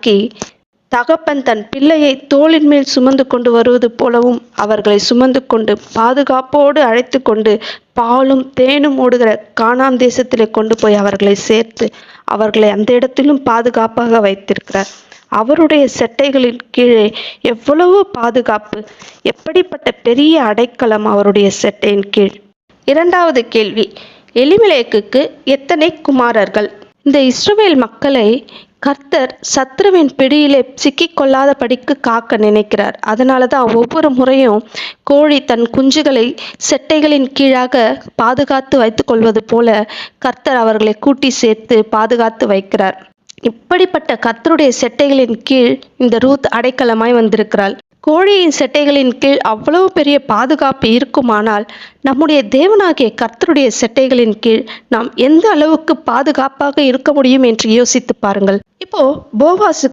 நோக்கி தகப்பன் தன் பிள்ளையை தோளின் மேல் சுமந்து கொண்டு வருவது போலவும் அவர்களை சுமந்து கொண்டு பாதுகாப்போடு அழைத்து கொண்டு பாலும் தேனும் ஓடுகிற கானான் தேசத்திலே கொண்டு போய் அவர்களை சேர்த்து அவர்களை அந்த இடத்திலும் பாதுகாப்பாக வைத்திருக்கிறார். அவருடைய செட்டைகளின் கீழே எவ்வளவு பாதுகாப்பு, எப்படிப்பட்ட பெரிய அடைக்கலம் அவருடைய செட்டையின் கீழ். இரண்டாவது கேள்வி, எலிமெலேக்குக்கு எத்தனை குமாரர்கள்? இந்த இஸ்ரவேல் மக்களை கர்த்தர் சத்ருவின் பிடியிலே சிக்கிக்கொள்ளாத படிக்கு காக்க நினைக்கிறார். அதனால தான் ஒவ்வொரு முறையும் கோழி தன் குஞ்சுகளை செட்டைகளின் கீழாக பாதுகாத்து வைத்துக் கொள்வது போல கர்த்தர் அவர்களை கூட்டி சேர்த்து பாதுகாத்து வைக்கிறார். இப்படிப்பட்ட கர்த்தருடைய செட்டைகளின் கீழ் இந்த ரூத் அடைக்கலமாய் வந்திருக்கிறாள். கோழியின் செட்டைகளின் கீழ் அவ்வளவு பெரிய பாதுகாப்பு இருக்குமானால் நம்முடைய தேவனாகிய கர்த்தருடைய செட்டைகளின் கீழ் நாம் எந்த அளவுக்கு பாதுகாப்பாக இருக்க முடியும் என்று யோசித்து பாருங்கள். இப்போ போவாசு